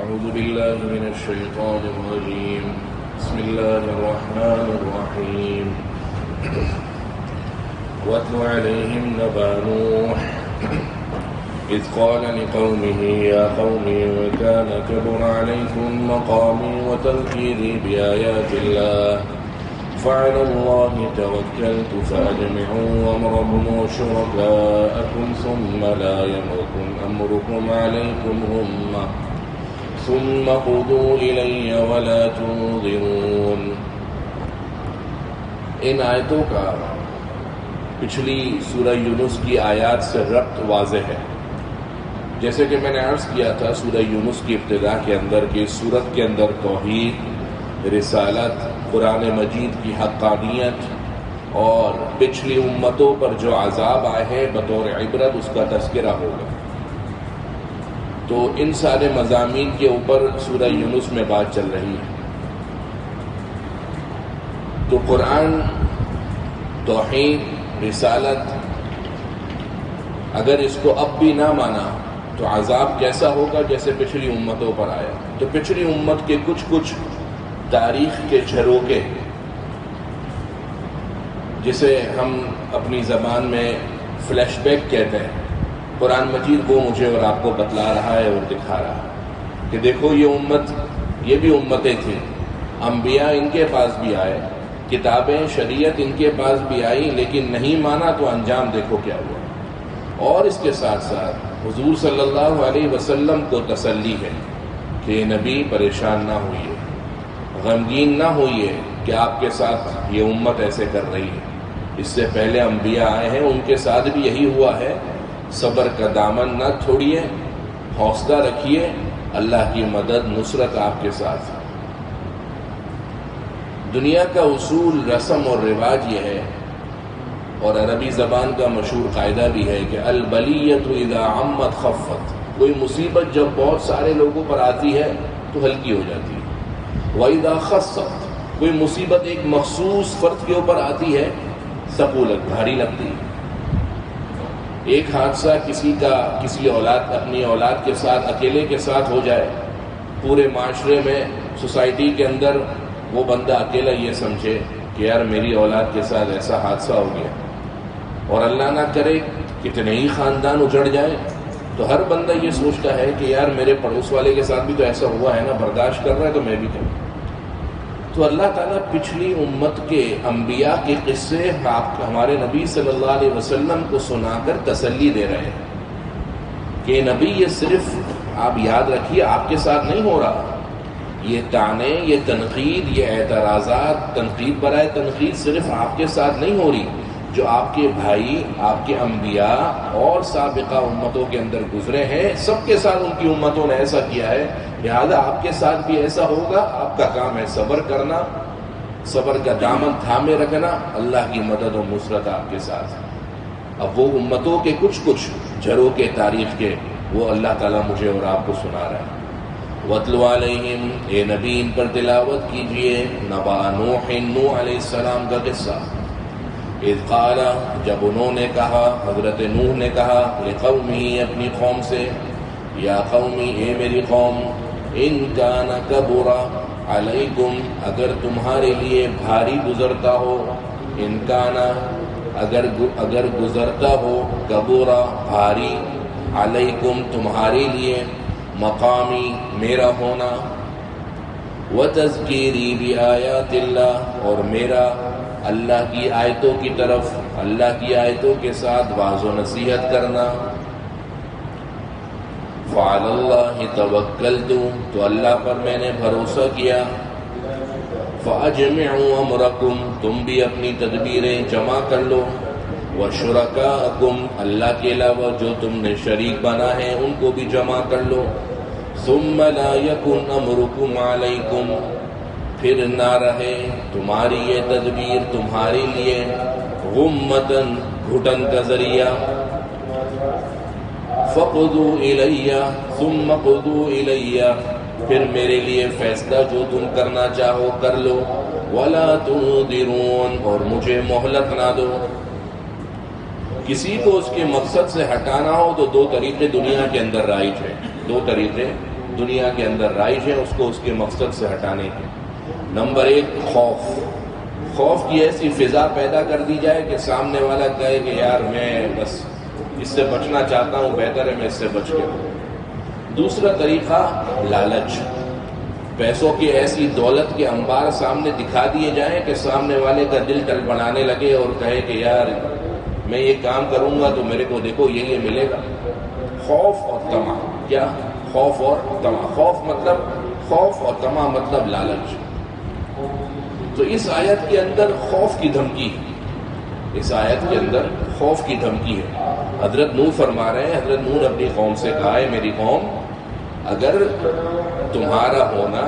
أعوذ بالله من الشيطان الرجيم بسم الله الرحمن الرحيم واتل عليهم نبأ نوح إذ قال لقومه يا قوم إن كان كبر عليكم مقامي وتذكيري بآيات الله فعلى الله توكلت فأجمعوا أمركم وشركاءكم ثم لا يمركم أمركم عليكم غمة ثم قضوا إلي ولا تنظرون. ان آیتوں کا پچھلی سورہ یونس کی آیات سے ربط واضح ہے. جیسے کہ میں نے عرض کیا تھا سورہ یونس کی ابتدا کے اندر کہ اس سورت کے اندر توحید، رسالت، قرآن مجید کی حقانیت اور پچھلی امتوں پر جو عذاب آئے ہیں بطور عبرت اس کا تذکرہ ہوگا. تو ان سارے مضامین کے اوپر سورہ یونس میں بات چل رہی ہے. تو قرآن، توحید، رسالت اگر اس کو اب بھی نہ مانا تو عذاب کیسا ہوگا جیسے پچھلی امتوں پر آیا. تو پچھلی امت کے کچھ تاریخ کے جھروکے جسے ہم اپنی زبان میں فلیش بیک کہتے ہیں، قرآن مجید وہ مجھے اور آپ کو بتلا رہا ہے اور دکھا رہا ہے کہ دیکھو یہ امت، یہ بھی امتیں تھیں، انبیاء ان کے پاس بھی آئے، کتابیں، شریعت ان کے پاس بھی آئی، لیکن نہیں مانا تو انجام دیکھو کیا ہوا. اور اس کے ساتھ ساتھ حضور صلی اللہ علیہ وسلم کو تسلی ہے کہ نبی پریشان نہ ہوئیے، غمگین نہ ہوئیے کہ آپ کے ساتھ یہ امت ایسے کر رہی ہے. اس سے پہلے انبیاء آئے ہیں، ان کے ساتھ بھی یہی ہوا ہے. صبر کا دامن نہ چھوڑیے، حوصلہ رکھیے، اللہ کی مدد، نصرت آپ کے ساتھ. دنیا کا اصول، رسم اور رواج یہ ہے، اور عربی زبان کا مشہور قاعدہ بھی ہے کہ البلیۃ اذا عمت خفت. کوئی مصیبت جب بہت سارے لوگوں پر آتی ہے تو ہلکی ہو جاتی ہے. وَإِذَا خَصَّتْ، کوئی مصیبت ایک مخصوص فرد کے اوپر آتی ہے ثقولت، بھاری لگتی ہے. ایک حادثہ کسی اولاد، اپنی اولاد کے ساتھ، اکیلے کے ساتھ ہو جائے، پورے معاشرے میں، سوسائٹی کے اندر وہ بندہ اکیلا یہ سمجھے کہ یار میری اولاد کے ساتھ ایسا حادثہ ہو گیا، اور اللہ نہ کرے کتنے ہی خاندان اجڑ جائے، تو ہر بندہ یہ سوچتا ہے کہ یار میرے پڑوس والے کے ساتھ بھی تو ایسا ہوا ہے نا، برداشت کر رہا ہے تو میں بھی کروں. تو اللہ تعالیٰ پچھلی امت کے انبیاء کے قصے ہمارے نبی صلی اللہ علیہ وسلم کو سنا کر تسلی دے رہے ہیں کہ نبی یہ صرف آپ یاد رکھیے آپ کے ساتھ نہیں ہو رہا. یہ طعنے، یہ تنقید، یہ اعتراضات، تنقید برائے تنقید صرف آپ کے ساتھ نہیں ہو رہی. جو آپ کے بھائی، آپ کے انبیاء اور سابقہ امتوں کے اندر گزرے ہیں، سب کے ساتھ ان کی امتوں نے ایسا کیا ہے، لہذا آپ کے ساتھ بھی ایسا ہوگا. آپ کا کام ہے صبر کرنا، صبر کا دامن تھامے رکھنا، اللہ کی مدد و نصرت آپ کے ساتھ. اب وہ امتوں کے کچھ جھروں کے تاریخ کے وہ اللہ تعالیٰ مجھے اور آپ کو سنا رہا ہے. وَاتْلُ عَلَيْهِمْ، اے نبی ان پر تلاوت کیجئے نبأ نوح، نوح علیہ السلام کا قصہ. اذ قال، جب انہوں نے کہا، حضرت نوح نے کہا، لقومہ، اپنی قوم سے، یا قومی، اے میری قوم، ان کان کبر علیکم، اگر تمہارے لیے بھاری گزرتا ہو، ان کانا، اگر گزرتا ہو، کبر، بھاری، علیکم، تمہارے لیے، مقامی، میرا ہونا، وتذکیری بآیات اللہ، اور میرا اللہ کی آیتوں کی طرف، اللہ کی آیتوں کے ساتھ واعظ و نصیحت کرنا. فعلی اللہ توکلت، تو اللہ پر میں نے بھروسہ کیا. فاجمعوا امرکم، تم بھی اپنی تدبیریں جمع کر لو. وشرکاءکم، اللہ کے علاوہ جو تم نے شریک بنا ہے ان کو بھی جمع کر لو. ثم لا یکن امرکم علیکم، پھر نہ رہے تمہاری یہ تدبیر تمہارے لیے غمتن، گھٹن کا ذریعہ. فقضوا الی، ثم قضوا الی، پھر میرے لیے فیصلہ جو تم کرنا چاہو کر لو. ولا تنظرون، اور مجھے مہلت نہ دو. کسی کو اس کے مقصد سے ہٹانا ہو تو دو طریقے دنیا کے اندر رائج ہیں. دو طریقے دنیا کے اندر رائج ہیں اس کو اس کے مقصد سے ہٹانے کی۔ نمبر 1 خوف کی ایسی فضا پیدا کر دی جائے کہ سامنے والا کہے کہ یار میں بس اس سے بچنا چاہتا ہوں، بہتر ہے میں اس سے بچ کے رہوں۔ دوسرا طریقہ لالچ، پیسوں کی ایسی دولت کے انبار سامنے دکھا دیے جائیں کہ سامنے والے کا دل ٹل بنانے لگے اور کہے کہ یار میں یہ کام کروں گا تو میرے کو دیکھو یہ ملے گا۔ خوف اور طمع، کیا؟ خوف اور طمع۔ خوف اور طمع مطلب لالچ۔ تو اس آیت کے اندر خوف کی دھمکی ہے، اس آیت کے اندر خوف کی دھمکی ہے۔ حضرت نوح فرما رہے ہیں، حضرت نوح نے اپنی قوم سے کہا ہے میری قوم اگر تمہارا ہونا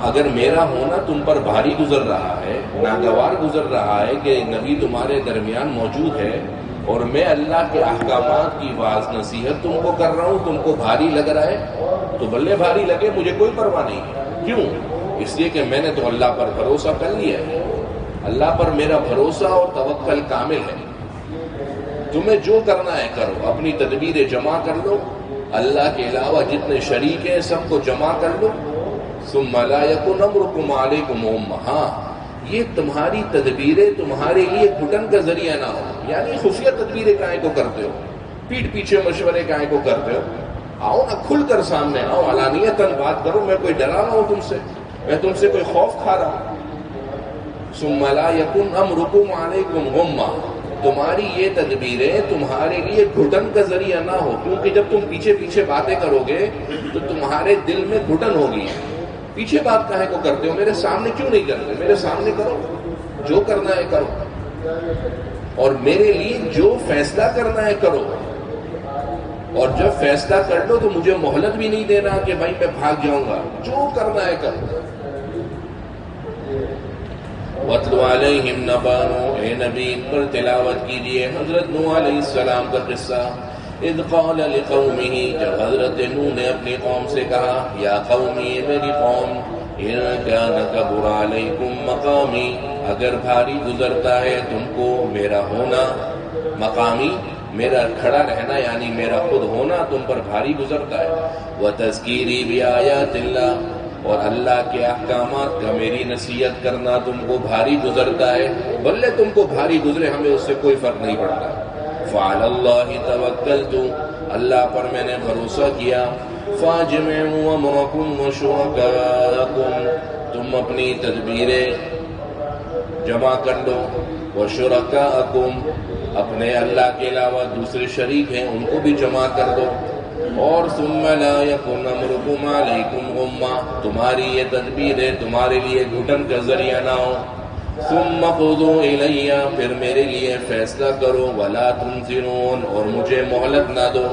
اگر میرا ہونا تم پر بھاری گزر رہا ہے، ناگوار گزر رہا ہے کہ نبی تمہارے درمیان موجود ہے اور میں اللہ کے احکامات کی واعظ نصیحت تم کو کر رہا ہوں، تم کو بھاری لگ رہا ہے تو بلے بھاری لگے، مجھے کوئی پرواہ نہیں ہے۔ کیوں؟ اس لیے کہ میں نے تو اللہ پر بھروسہ کر لیا ہے، اللہ پر میرا بھروسہ اور توکل کامل ہے۔ تمہیں جو کرنا ہے کرو، اپنی تدبیریں جمع کر لو، اللہ کے علاوہ جتنے شریک ہیں سب کو جمع کر لو۔ ثم لا یکن امرکم علیکم امہ، ہاں یہ تمہاری تدبیریں تمہارے لیے گھٹن کا ذریعہ نہ ہو۔ یعنی خفیہ تدبیریں کائیں کو کرتے ہو، پیٹھ پیچھے مشورے کائیں کو کرتے ہو؟ آؤ نا، کھل کر سامنے آؤ، علانیتاً بات کرو، میں کوئی ڈرا رہا ہوں تم سے، میں تم سے کوئی خوف کھا رہا ہوں۔ ثم لا یکن امرکم علیکم غمہ، تمہاری یہ تدبیریں تمہارے لیے گھٹن کا ذریعہ نہ ہو، کیونکہ جب تم پیچھے پیچھے باتیں کرو گے تو تمہارے دل میں گھٹن ہوگی۔ پیچھے بات کاہے کو کرتے ہو؟ میرے سامنے کیوں نہیں کرتے؟ میرے سامنے کرو، جو کرنا ہے کرو، اور میرے لیے جو فیصلہ کرنا ہے کرو، اور جب فیصلہ کر لو تو مجھے مہلت بھی نہیں دینا کہ بھائی میں بھاگ جاؤں گا، جو کرنا ہے کرو۔ وَاتْلُ عَلَيْهِمْ نَبَأَ نُوحٍ، اے نبی پر تلاوت کیجئے حضرت نوح علیہ السلام کا قصہ۔ اذ قال لقومه، جب حضرت نوح نے اپنی قوم سے کہا، یا قومی، میری قوم، ان کان کبر علیکم مقامی، اگر بھاری گزرتا ہے تم کو میرا ہونا، مقامی میرا کھڑا رہنا یعنی میرا خود ہونا تم پر بھاری گزرتا ہے، وتذکیری بآیات اللہ، اور اللہ کے احکامات کا میری نصیحت کرنا تم کو بھاری گزرتا ہے، بلے تم کو بھاری گزرے ہمیں اس سے کوئی فرق نہیں پڑتا۔ فعلی اللہ توکلت، اللہ پر میں نے بھروسہ کیا۔ فاجمعوا امرکم وشرکاءکم، تم اپنی تدبیریں جمع کر لو، وشرکاءکم، اپنے اللہ کے علاوہ دوسرے شریک ہیں ان کو بھی جمع کر دو، اور ثم لا یکن امرکم علیکم غمہ، تمہاری یہ تدبیریں تمہارے لیے گھٹن کا ذریعہ نہ ہو۔ ثم قضوا الی، پھر میرے لیے فیصلہ کرو، ولا تنظرون، اور مجھے مہلت نہ دو۔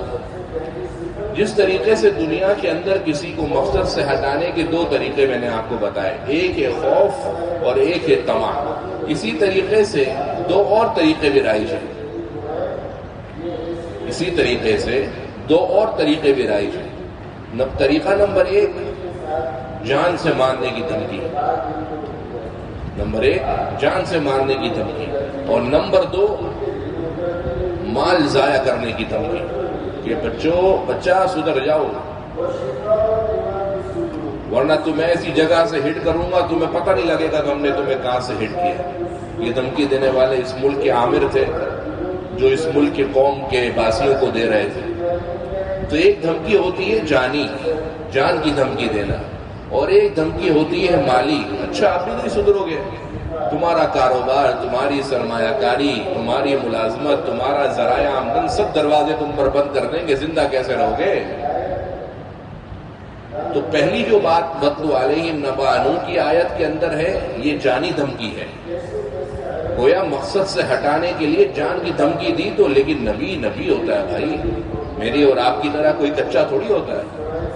جس طریقے سے دنیا کے اندر کسی کو مقصد سے ہٹانے کے دو طریقے میں نے آپ کو بتائے، ایک ہے خوف اور ایک ہے طمع، اسی طریقے سے دو اور طریقے بھی رائج ہیں، اسی طریقے سے دو اور طریقے بھی رائج ہیں۔ طریقہ نمبر 1 جان سے مارنے کی دھمکی، نمبر 1 جان سے مارنے کی دھمکی، اور نمبر 2 مال ضائع کرنے کی دھمکی کہ بچہ سدھر جاؤ ورنہ تمہیں ایسی جگہ سے ہٹ کروں گا تمہیں پتہ نہیں لگے گا کہ ہم نے تمہیں کہاں سے ہٹ کیا۔ یہ دھمکی دینے والے اس ملک کے عامر تھے جو اس ملک کے قوم کے باسیوں کو دے رہے تھے۔ تو ایک دھمکی ہوتی ہے جانی، جان کی دھمکی دینا، اور ایک دھمکی ہوتی ہے مالی، اچھا آپ بھی نہیں سدھرو گے، تمہارا کاروبار، تمہاری سرمایہ کاری، تمہاری ملازمت، تمہارا ذرائع آمدن سب دروازے تم پر بند کر دیں گے، زندہ کیسے رہو گے؟ تو پہلی جو بات وَاتْلُ عَلَيْهِمْ نَبَأَ نُوحٍ کی آیت کے اندر ہے یہ جانی دھمکی ہے، گویا مقصد سے ہٹانے کے لیے جان کی دھمکی دی، تو لیکن نبی ہوتا ہے بھائی، میری اور آپ کی طرح کوئی کچا تھوڑی ہوتا ہے،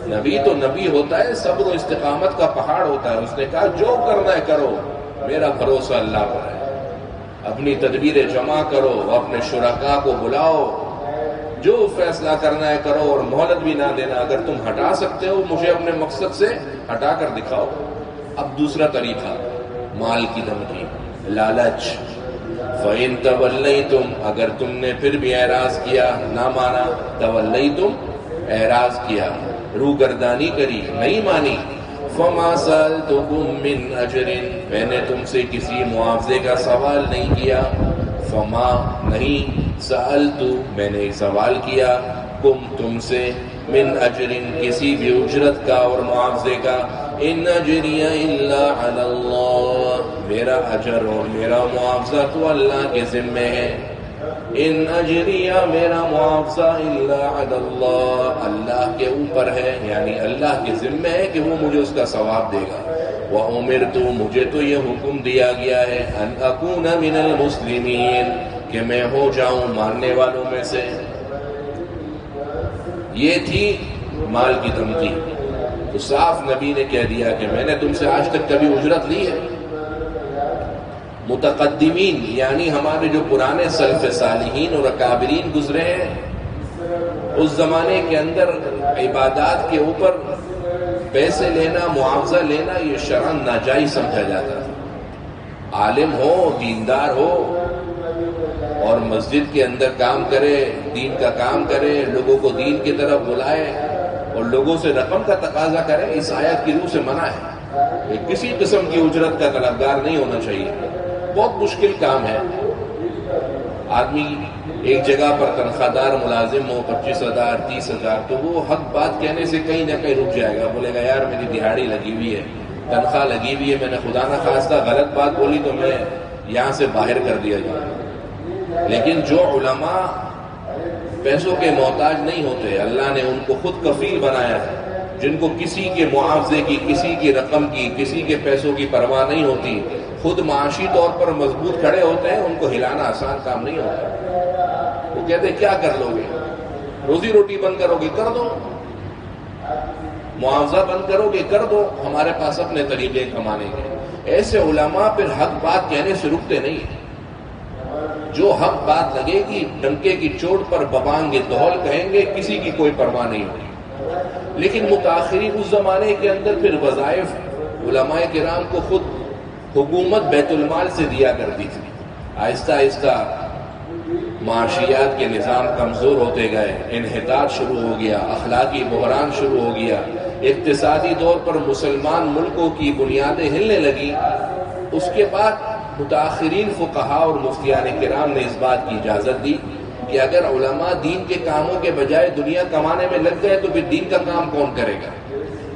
نبی تو نبی ہوتا ہے، صبر و استقامت کا پہاڑ ہوتا ہے۔ اس نے کہا جو کرنا ہے کرو، میرا بھروسہ اللہ پر ہے، اپنی تدبیریں جمع کرو، اپنے شرکاء کو بلاؤ، جو فیصلہ کرنا ہے کرو، اور مہلت بھی نہ دینا، اگر تم ہٹا سکتے ہو مجھے اپنے مقصد سے ہٹا کر دکھاؤ۔ اب دوسرا طریقہ مال کی دھمکی، لالچ۔ فَإِن تَوَلَّيْتُمْ، اگر تم نے پھر بھی اعراض کیا، نہ مانا، تَوَلَّيْتُمْ اعراض کیا، روگردانی کری، نہیں مانی. فما سألتكم من اجر، میں نے تم سے کسی معاوضے کا سوال نہیں کیا. فما نہیں، سألت میں نے سوال کیا، تم سے، من اجر کسی بھی اجرت کا اور معاوضے کا. ان اجری الا علی اللہ، میرا اجر اور میرا معاوضہ تو اللہ کے ذمے ہے. ان اجری، میرا معاوضہ، الا علی اللہ، اللہ کے اوپر ہے، یعنی اللہ کے ذمے ہے کہ وہ مجھے اس کا ثواب دے گا. وَأُمِرْتُ، مجھے تو یہ حکم دیا گیا ہے، ان اکون من المسلمین، کہ میں ہو جاؤں ماننے والوں میں سے. یہ تھی مال کی دھمکی. تو صاف نبی نے کہہ دیا کہ میں نے تم سے آج تک کبھی اجرت لی ہے؟ متقدمین یعنی ہمارے جو پرانے سلف صالحین اور اکابرین گزرے ہیں، اس زمانے کے اندر عبادات کے اوپر پیسے لینا، معاوضہ لینا، یہ شرعاً ناجائز سمجھا جاتا تھا. عالم ہو، دیندار ہو اور مسجد کے اندر کام کرے، دین کا کام کرے، لوگوں کو دین کی طرف بلائے اور لوگوں سے رقم کا تقاضا کرے، اس آیت کی روح سے منع ہے. یہ کسی قسم کی اجرت کا طلبگار نہیں ہونا چاہیے. بہت مشکل کام ہے. آدمی ایک جگہ پر تنخواہ دار ملازم ہو، 25,000 30,000، تو وہ حق بات کہنے سے کہیں نہ کہیں رک جائے گا. بولے گا یار میری دہاڑی لگی ہوئی ہے، تنخواہ لگی ہوئی ہے، میں نے خدا نہ خواستہ غلط بات بولی تو میں یہاں سے باہر کر دیا جائے. لیکن جو علماء پیسوں کے محتاج نہیں ہوتے، اللہ نے ان کو خود کفیل بنایا ہے، جن کو کسی کے معاوضے کی، کسی کی رقم کی، کسی کے پیسوں کی پرواہ نہیں ہوتی، خود معاشی طور پر مضبوط کھڑے ہوتے ہیں، ان کو ہلانا آسان کام نہیں ہوتا. وہ کہتے کیا کر لو گے؟ روزی روٹی بند کرو گے؟ کر دو. معاوضہ بند کرو گے؟ کر دو. ہمارے پاس اپنے طریقے کمانے کے. ایسے علماء پھر حق بات کہنے سے رکتے نہیں ہیں. جو حق بات لگے گی ڈنکے کی چوٹ پر ببانگ دہل کہیں گے، کسی کی کوئی پرواہ نہیں ہوگی. لیکن متاخرین اس زمانے کے اندر پھر وظائف علماء کرام کو خود حکومت بیت المال سے دیا کرتی تھی. آہستہ آہستہ معاشیات کے نظام کمزور ہوتے گئے، انحطاط شروع ہو گیا، اخلاقی بحران شروع ہو گیا، اقتصادی طور پر مسلمان ملکوں کی بنیادیں ہلنے لگی. اس کے بعد متاخرین فقہاء اور مفتیان کرام نے اس بات کی اجازت دی کہ اگر علماء دین کے کاموں کے بجائے دنیا کمانے میں لگ گئے تو پھر دین کا کام کون کرے گا.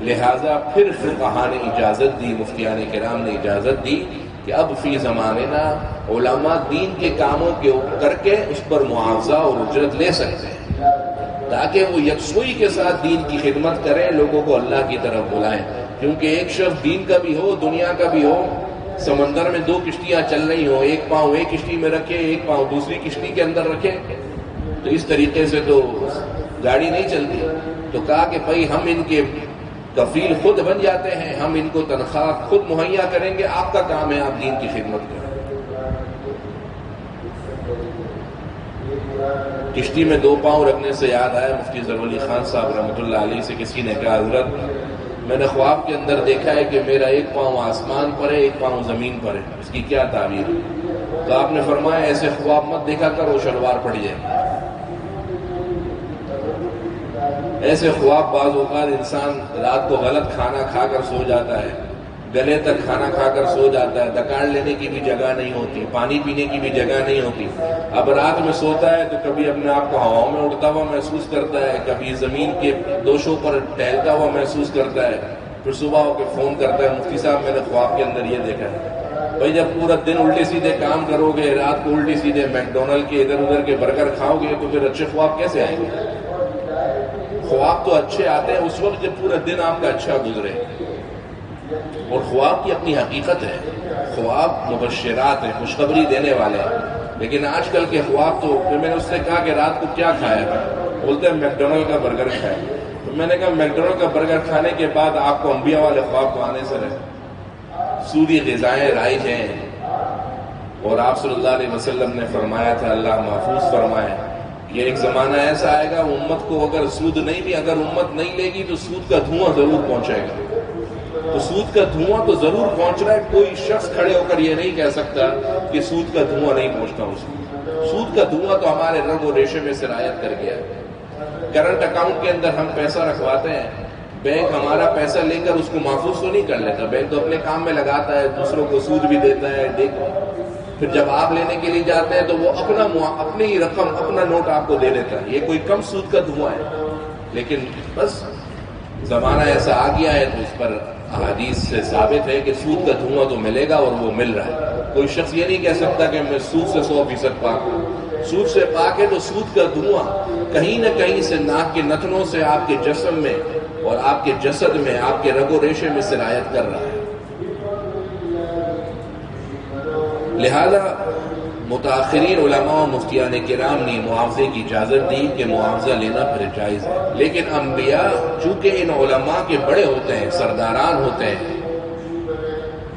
لہذا پھر فقہاء نے اجازت دی، مفتیان کرام نے اجازت دی کہ اب فی زماننا علماء دین کے کاموں کے کر کے اس پر معاوضہ اور اجرت لے سکتے ہیں، تاکہ وہ یکسوئی کے ساتھ دین کی خدمت کریں، لوگوں کو اللہ کی طرف بلائیں. کیونکہ ایک شخص دین کا بھی ہو، دنیا کا بھی ہو، سمندر میں دو کشتیاں چل رہی ہوں، ایک پاؤں ایک کشتی میں رکھے، ایک پاؤں دوسری کشتی کے اندر رکھے، تو اس طریقے سے تو گاڑی نہیں چلتی. تو کہا کہ بھائی ہم ان کے کفیل خود بن جاتے ہیں، ہم ان کو تنخواہ خود مہیا کریں گے، آپ کا کام ہے آپ دین کی خدمت کریں. کشتی میں دو پاؤں رکھنے سے یاد آیا، مفتی ظفر علی خان صاحب رحمۃ اللہ علیہ سے کسی نے کہا حضرت میں نے خواب کے اندر دیکھا ہے کہ میرا ایک پاؤں آسمان پر ہے، ایک پاؤں زمین پر ہے، اس کی کیا تعبیر ہے؟ تو آپ نے فرمایا ایسے خواب مت دیکھا کرو، شلوار پڑ جائے. ایسے خواب بعض اوقات انسان رات کو غلط کھانا کھا کر سو جاتا ہے، گلے تک کھانا کھا کر سو جاتا ہے، دکاڑ لینے کی بھی جگہ نہیں ہوتی، پانی پینے کی بھی جگہ نہیں ہوتی. اب رات میں سوتا ہے تو کبھی اپنے آپ کو ہواؤں میں اڑتا ہوا محسوس کرتا ہے، کبھی زمین کے دوشوں پر ٹہلتا ہوا محسوس کرتا ہے، پھر صبح ہو کے فون کرتا ہے مفتی صاحب میں نے خواب کے اندر یہ دیکھا ہے. بھائی جب پورا دن الٹے سیدھے کام کرو گے، رات کو الٹے سیدھے میکڈونلڈ کے ادھر ادھر کے برگر کھاؤ گے تو پھر اچھے خواب کیسے آئیں گے؟ خواب تو اچھے آتے ہیں اس وقت جب پورا دن آپ کا اچھا گزرے. اور خواب کی اپنی حقیقت ہے، خواب مبشرات ہیں، خوشخبری دینے والے ہیں. لیکن آج کل کے خواب تو میں نے اس سے کہا کہ رات کو کیا کھایا تھا؟ بولتے ہیں میکڈونلڈ کا برگر کھایا. تو میں نے کہا میکڈونلڈ کا برگر کھانے کے بعد آپ کو انبیاء والے خواب تو آنے سے رہے. سودی غذائیں رائج ہیں، اور آپ صلی اللہ علیہ وسلم نے فرمایا تھا، اللہ محفوظ فرمائے کہ ایک زمانہ ایسا آئے گا امت کو اگر سود نہیں بھی، اگر امت نہیں لے گی تو سود کا دھواں ضرور پہنچائے گا. تو سود کا دھواں تو ضرور پہنچ رہا ہے، کوئی شخص کھڑے ہو کر یہ نہیں کہہ سکتا کہ سود کا دھواں نہیں پہنچتا. اس کو سود کا دھواں تو ہمارے رگ و ریشے میں سرایت کر گیا ہے. کرنٹ اکاؤنٹ کے اندر ہم پیسہ رکھواتے ہیں، بینک ہمارا پیسہ لے کر اس کو محفوظ تو نہیں کر لیتا، بینک تو اپنے کام میں لگاتا ہے، دوسروں کو سود بھی دیتا ہے، پھر جب آپ لینے کے لیے جاتے ہیں تو وہ اپنی ہی رقم، اپنا نوٹ آپ کو دے دیتا ہے۔ یہ کوئی کم سود کا دھواں ہے، لیکن بس زمانہ ایسا آ گیا ہے تو اس پر احادیث سے ثابت ہے کہ سود کا دھواں تو ملے گا، اور وہ مل رہا ہے۔ کوئی شخص یہ نہیں کہہ سکتا کہ میں سود سے 100% پاک ہوں۔ سود سے پاک ہے تو سود کا دھواں کہیں نہ کہیں سے ناک کے نتنوں سے آپ کے جسم میں اور آپ کے جسد میں، آپ کے رگ و ریشے میں سرایت کر رہا ہے۔ لہذا متاخرین علماء و مفتیان کرام نے معاوضے کی اجازت دی کہ معاوضہ لینا پھر جائز ہے، لیکن انبیاء چونکہ ان علماء کے بڑے ہوتے ہیں، سرداران ہوتے ہیں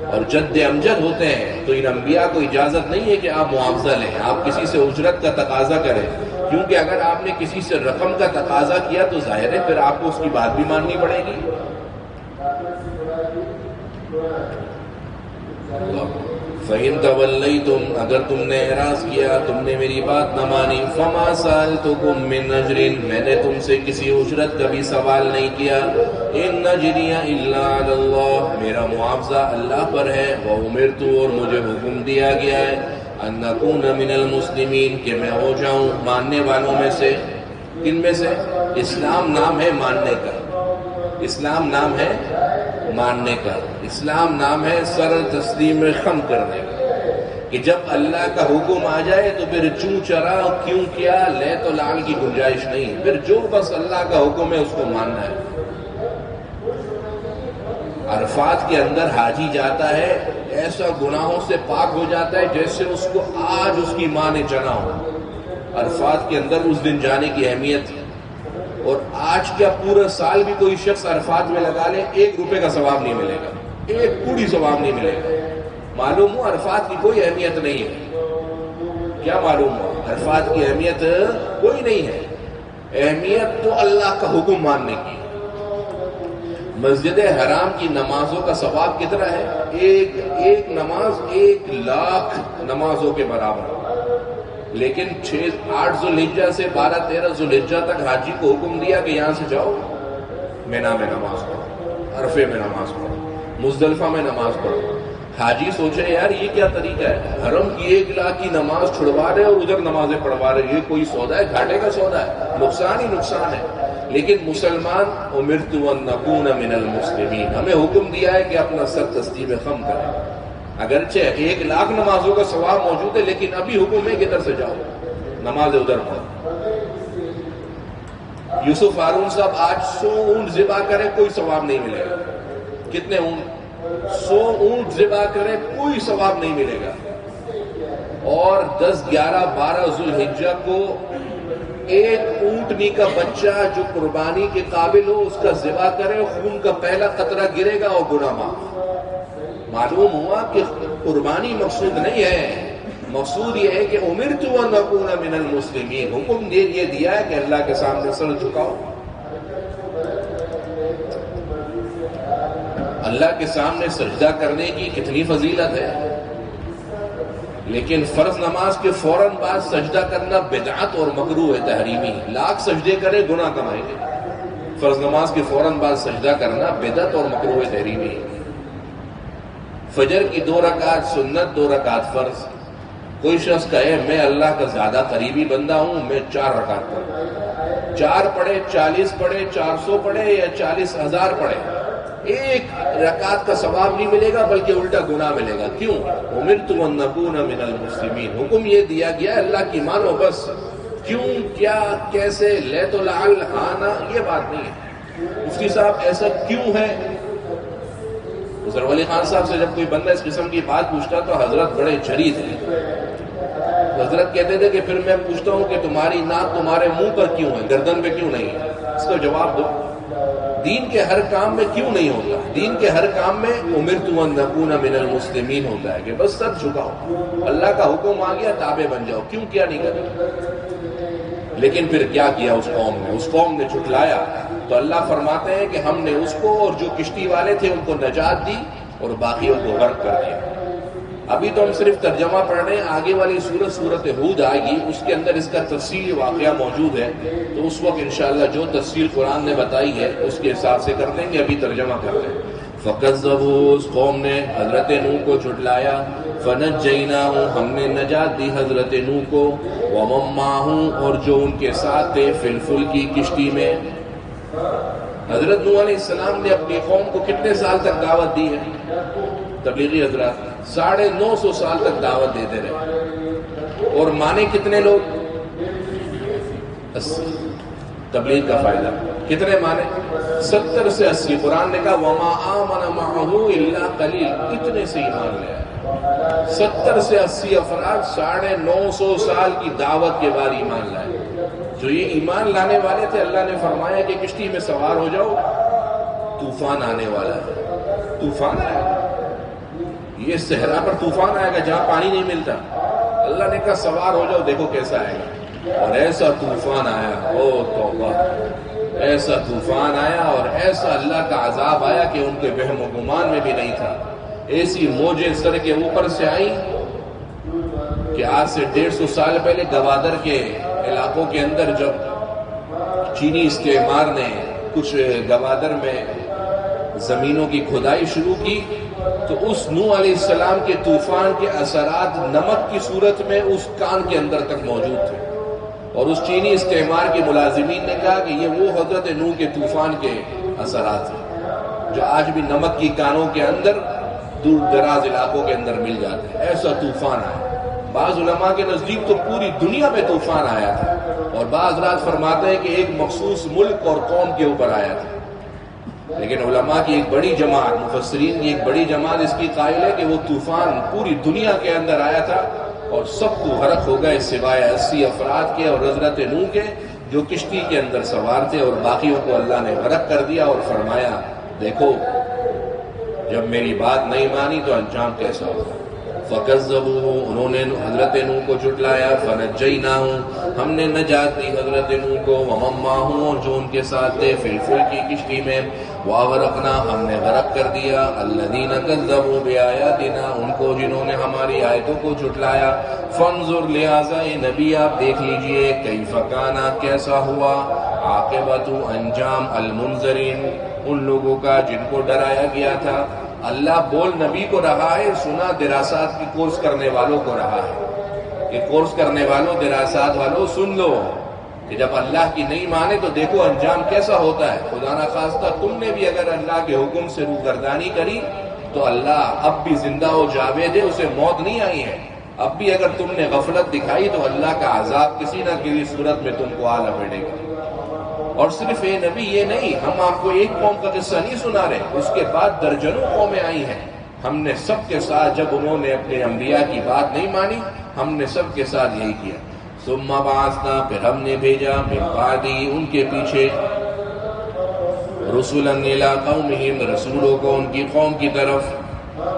اور جد امجد ہوتے ہیں، تو ان انبیاء کو اجازت نہیں ہے کہ آپ معاوضہ لیں، آپ کسی سے اجرت کا تقاضا کریں، کیونکہ اگر آپ نے کسی سے رقم کا تقاضا کیا تو ظاہر ہے پھر آپ کو اس کی بات بھی ماننی پڑے گی۔ فَإِن تَوَلَّيْتُمْ، اگر تم نے اعراض کیا، تم نے میری بات نہ مانی، فَمَا سَأَلْتُكُم مِّنْ أَجْرٍ، میں نے تم سے کسی اجرت کا بھی سوال نہیں کیا، إِنْ أَجْرِيَ إِلَّا عَلَى اللَّهِ، میرا معاوضہ اللہ پر ہے، وَأُمِرْتُ، اور مجھے حکم دیا گیا ہے، أَنْ أَكُونَ مِنَ الْمُسْلِمِينَ، کہ میں ہو جاؤں ماننے والوں میں سے۔ کن میں سے؟ اسلام نام ہے ماننے کا، اسلام نام ہے ماننے کا، اسلام نام ہے سر تسلیم خم کرنے کا، کہ جب اللہ کا حکم آ جائے تو پھر چوں چرا کیوں کیا لے تو لال کی گنجائش نہیں، پھر جو بس اللہ کا حکم ہے اس کو ماننا ہے۔ عرفات کے اندر حاجی جاتا ہے، ایسا گناہوں سے پاک ہو جاتا ہے جیسے اس کو آج اس کی ماں نے جنا ہو۔ عرفات کے اندر اس دن جانے کی اہمیت، اور آج کیا پورا سال بھی کوئی شخص عرفات میں لگا لے، 1 روپے کا ثواب نہیں ملے گا، 1 کوڑی ثواب نہیں ملے گا۔ معلوم ہو عرفات کی کوئی اہمیت نہیں ہے۔ کیا معلوم ہو؟ عرفات کی اہمیت کوئی نہیں ہے، اہمیت تو اللہ کا حکم ماننے کی۔ مسجد حرام کی نمازوں کا ثواب کتنا ہے؟ ایک نماز 1,00,000 نمازوں کے برابر، لیکن 6-8 ذوالحجہ سے 12-13 ذوالحجہ تک حاجی کو حکم دیا کہ یہاں سے جاؤ مینا میں نماز پڑھو، عرفے میں نماز پڑھو، مزدلفہ میں نماز پڑھو۔ حاجی سوچے یار یہ کیا طریقہ ہے، حرم کی 1,00,000 کی نماز چھڑوا رہے اور ادھر نمازیں پڑھوا رہے، یہ کوئی سودا ہے؟ گھاٹے کا سودا ہے، نقصان ہی نقصان ہے۔ لیکن مسلمان امرت ان نکون من المسلمین، ہمیں حکم دیا ہے کہ اپنا سر تسلیم خم کریں، اگرچہ 1,00,000 نمازوں کا ثواب موجود ہے، لیکن ابھی حکم ہے کہ ادھر سے جاؤ نماز ادھر پڑھو۔ یوسف ہارون صاحب آج 100 اونٹ ذبح کریں کوئی ثواب نہیں ملے گا۔ کتنے اونٹ؟ 100 اونٹ ذبح کریں کوئی ثواب نہیں ملے گا، اور 10, 11, 12 ذوالحجہ کو ایک اونٹنی کا بچہ جو قربانی کے قابل ہو اس کا ذبح کرے، خون کا پہلا قطرہ گرے گا اور گناہ معاف۔ معلوم ہوا کہ قربانی مقصود نہیں ہے، مقصود یہ ہے کہ امرت ان اکون من المسلمین، حکم یہ دیا ہے کہ اللہ کے سامنے سر جھکاؤ۔ اللہ کے سامنے سجدہ کرنے کی کتنی فضیلت ہے، لیکن فرض نماز کے فوراً بعد سجدہ کرنا بدعت اور مکروہ ہے، تحریمی۔ 1,00,000 سجدے کرے گناہ کمائیں گے، فرض نماز کے فوراً بعد سجدہ کرنا بدعت اور مکروہ تحریمی ہے۔ فجر کی 2 رکعت سنت، 2 رکعت فرض۔ کوئی شخص کہے میں اللہ کا زیادہ قریبی بندہ ہوں، میں 4 رکعت پڑھوں، 4 پڑھے، 40 پڑھے، 400 پڑھے یا 40,000 پڑھے، 1 رکعت کا ثواب نہیں ملے گا بلکہ الٹا گناہ ملے گا۔ کیوں؟ امرت ان نکون من المسلمین، حکم یہ دیا گیا اللہ کی مانو بس، کیوں کیا کیسے لیت العل ہانا یہ بات نہیں ہے۔ مفتی صاحب ایسا کیوں ہے؟ حضرت ولی خان صاحب سے جب کوئی بندہ اس قسم کی بات پوچھتا تو حضرت بڑے جری تھے، حضرت کہتے تھے کہ پھر میں پوچھتا ہوں کہ تمہاری ناک تمہارے منہ پر کیوں ہے، گردن پہ کیوں نہیں ہے؟ اس کا جواب دو۔ دین کے ہر کام میں کیوں نہیں ہوتا؟ دین کے ہر کام میں امرت ان نکون من المسلمین ہوتا ہے کہ بس سر جھکاؤ، اللہ کا حکم آ گیا تابع بن جاؤ، کیوں کیا نہیں کرتے؟ لیکن پھر کیا کیا اس قوم نے جھٹلایا، تو اللہ فرماتے ہیں کہ ہم نے اس کو اور جو کشتی والے تھے ان کو نجات دی اور باقیوں کو غرق کر دیا۔ ابھی تو ہم صرف ترجمہ پڑھ رہے ہیں، آگے والی سورت ہود آئے گی، اس کے اندر اس کا تفصیلی واقعہ موجود ہے، تو اس وقت انشاءاللہ جو تفصیل قرآن نے بتائی ہے اس کے حساب سے کر لیں گے، ابھی ترجمہ کر رہے ہیں۔ فَكَذَّبُوا، اس قوم نے حضرت نوح کو جھٹلایا، فَنَجَّيْنَاهُ، ہم نے نجات دی حضرت نوح کو، وَمَن مَّعَهُ، اور جو ان کے ساتھ تھے، فِي الْفُلْكِ، کشتی میں۔ حضرت نوح علیہ السلام نے اپنی قوم کو کتنے سال تک دعوت دی ہے؟ تبلیغی حضرات 950 سال تک دعوت دیتے رہے، اور مانے کتنے لوگ؟ 80۔ تبلیغ کا فائدہ کتنے مانے؟ 70 سے 80۔ قرآن نے کہا وَمَا آمَنَ مَعَهُ إِلَّا قَلِيلٌ، اتنے سے ایمان لے آئے۔ 70 سے 80 افراد 950 سال کی دعوت کے بعد ایمان لائے۔ جو یہ ایمان لانے والے تھے، اللہ نے فرمایا کہ کشتی میں سوار ہو جاؤ، طوفان آنے والا ہے۔ طوفان آئے گا، یہ صحرا پر طوفان آئے گا جہاں پانی نہیں ملتا۔ اللہ نے کہا سوار ہو جاؤ، دیکھو کیسا آئے گا۔ اور ایسا طوفان آیا، او توبہ، ایسا طوفان آیا اور ایسا اللہ کا عذاب آیا کہ ان کے وہم و گمان میں بھی نہیں تھا۔ ایسی موجیں سر کے اوپر سے آئیں کہ آج سے 150 سال پہلے گوادر کے علاقوں کے اندر جب چینی استعمار نے کچھ گوادر میں زمینوں کی کھدائی شروع کی، تو اس نوح علیہ السلام کے طوفان کے اثرات نمک کی صورت میں اس کان کے اندر تک موجود تھے، اور اس چینی استعمار کے ملازمین نے کہا کہ یہ وہ حضرت نوح کے طوفان کے اثرات ہیں جو آج بھی نمک کی کانوں کے اندر دور دراز علاقوں کے اندر مل جاتے ہیں۔ ایسا طوفان آیا۔ بعض علماء کے نزدیک تو پوری دنیا میں طوفان آیا تھا، اور بعض رات فرماتے ہیں کہ ایک مخصوص ملک اور قوم کے اوپر آیا تھا، لیکن علماء کی ایک بڑی جماعت، مفسرین کی ایک بڑی جماعت اس کی قائل ہے کہ وہ طوفان پوری دنیا کے اندر آیا تھا اور سب کو غرق ہو گئے سوائے 80 افراد کے اور حضرت نوح کے جو کشتی کے اندر سوار تھے، اور باقیوں کو اللہ نے غرق کر دیا اور فرمایا دیکھو جب میری بات نہیں مانی تو انجام کیسا ہوگا۔ فَكَذَّبُوهُ، انہوں نے حضرت نوح کو جھٹلایا، فَنَجَّيْنَاهُ، ہم نے نجات دی حضرت نوح کو، وَمَن مَّعَهُ، اور جو ان کے ساتھ تھے، فِي الْفُلْكِ، کشتی میں، وَأَغْرَقْنَا، ہم نے غرق کر دیا، الَّذِينَ كَذَّبُوا بِآيَاتِنَا، ان کو جنہوں نے ہماری آیتوں کو جھٹلایا۔ فَانظُرْ، لہٰذا اے نبی آپ دیکھ لیجئے، كَيْفَ كَانَ، کیسا ہوا، عاقبۃ، انجام، المنذرین، ان لوگوں کا جن کو ڈرایا گیا تھا۔ اللہ بول نبی کو رہا ہے، سنا دراسات کی کورس کرنے والوں کو رہا ہے کہ کورس کرنے والوں، دراسات والوں، سن لو کہ جب اللہ کی نہیں مانے تو دیکھو انجام کیسا ہوتا ہے۔ خدا نخواستہ تم نے بھی اگر اللہ کے حکم سے روگردانی کری تو اللہ اب بھی زندہ و جاوید ہے، اسے موت نہیں آئی ہے۔ اب بھی اگر تم نے غفلت دکھائی تو اللہ کا عذاب کسی نہ کسی صورت میں تم کو آ لپیٹے گا۔ اور صرف اے نبی یہ نہیں، ہم آپ کو ایک قوم کا قصہ نہیں سنا رہے، اس کے بعد درجنوں قومیں آئی ہیں۔ ہم نے سب کے ساتھ، جب انہوں نے اپنے انبیاء کی بات نہیں مانی، ہم نے سب کے ساتھ یہی کیا۔ ثم بعثنا، پھر ہم نے بھیجا، من بعدی، ان کے پیچھے، رسلا الی قومہم، رسولوں کو ان کی قوم کی طرف،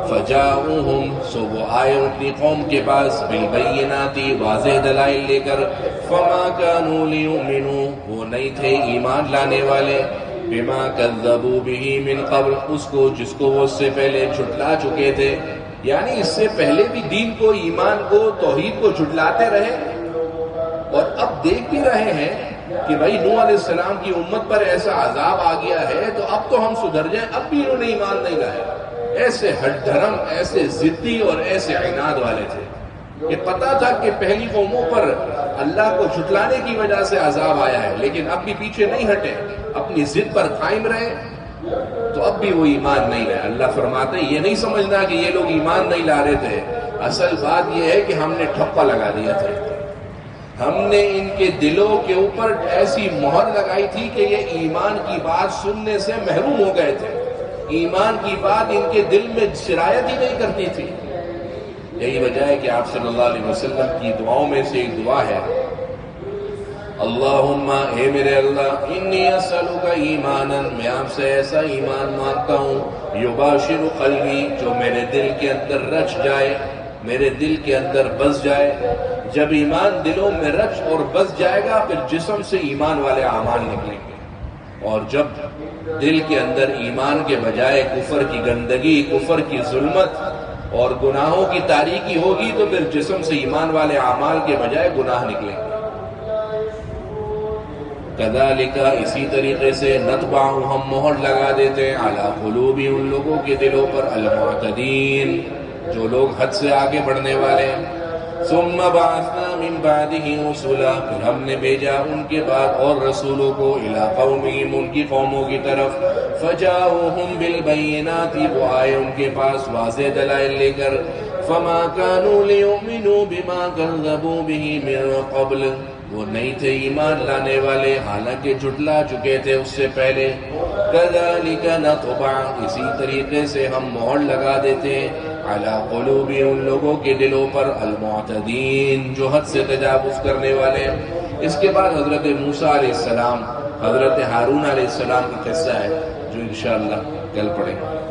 فجاؤہم، سو وہ آئے اپنی قوم کے پاس، بالبینات، واضح دلائل لے کر، فما کانوا لیؤمنوا، وہ نہیں تھے ایمان لانے والے، بما کذبوا بہ من قبل، اس کو جس کو وہ اس سے پہلے جھٹلا چکے تھے، یعنی اس سے پہلے بھی دین کو، ایمان کو، توحید کو جھٹلاتے رہے، اور اب دیکھ بھی رہے ہیں کہ بھائی نوح علیہ السلام کی امت پر ایسا عذاب آ گیا ہے تو اب تو ہم سدھر جائیں، اب بھی انہوں نے ایمان نہیں لائے۔ ایسے ہٹ دھرم، ایسے ضدی اور ایسے عناد والے تھے کہ پتا تھا کہ پہلی قوموں پر اللہ کو جھٹلانے کی وجہ سے عذاب آیا ہے، لیکن اب بھی پیچھے نہیں ہٹے، اپنی ضد پر قائم رہے، تو اب بھی وہ ایمان نہیں لائے۔ اللہ فرماتے یہ نہیں سمجھنا کہ یہ لوگ ایمان نہیں لا رہے تھے، اصل بات یہ ہے کہ ہم نے ٹھپا لگا دیا تھا، ہم نے ان کے دلوں کے اوپر ایسی مہر لگائی تھی کہ یہ ایمان کی بات سننے سے محروم ہو گئے تھے، ایمان کی بات ان کے دل میں سرایت ہی نہیں کرتی تھی۔ یہی وجہ ہے کہ آپ صلی اللہ علیہ وسلم کی دعاؤں میں سے ایک دعا ہے، اللہم، اے میرے اللہ، انی اسألک ایمانا، میں آپ سے ایسا ایمان مانگتا ہوں، یباشر قلبی، جو میرے دل کے اندر رچ جائے، میرے دل کے اندر بس جائے۔ جب ایمان دلوں میں رچ اور بس جائے گا پھر جسم سے ایمان والے اعمال نکلیں گے، اور جب دل کے اندر ایمان کے بجائے کفر کی گندگی، کفر کی ظلمت اور گناہوں کی تاریکی ہوگی تو پھر جسم سے ایمان والے اعمال کے بجائے گناہ نکلیں گے. کذالک اسی طریقے سے نطبع ہم مہر لگا دیتے ہیں علی قلوب ان لوگوں کے دلوں پر المعتدین جو لوگ حد سے آگے بڑھنے والے ہیں. ثم بعثنا من بعده رسلا پھر ہم نے بھیجا ان کے بعد اور رسولوں کو الی قومہم ان کی قوموں کی طرف. فجاؤہم بالبینات وہ آئے ان کے پاس واضح دلائل لے کر. فما كانوا ليؤمنوا بما كذبوا به من قبل وہ نہیں تھے ایمان لانے والے حالانکہ جھٹلا چکے تھے اس سے پہلے. كذلك نطبع اسی طریقے سے ہم مہر لگا دیتے ہیں علی قلوب ان لوگوں کے دلوں پر المعتدین جو حد سے تجاوز کرنے والے. اس کے بعد حضرت موسیٰ علیہ السلام حضرت ہارون علیہ السلام کا قصہ ہے جو انشاءاللہ کل پڑھیں گے.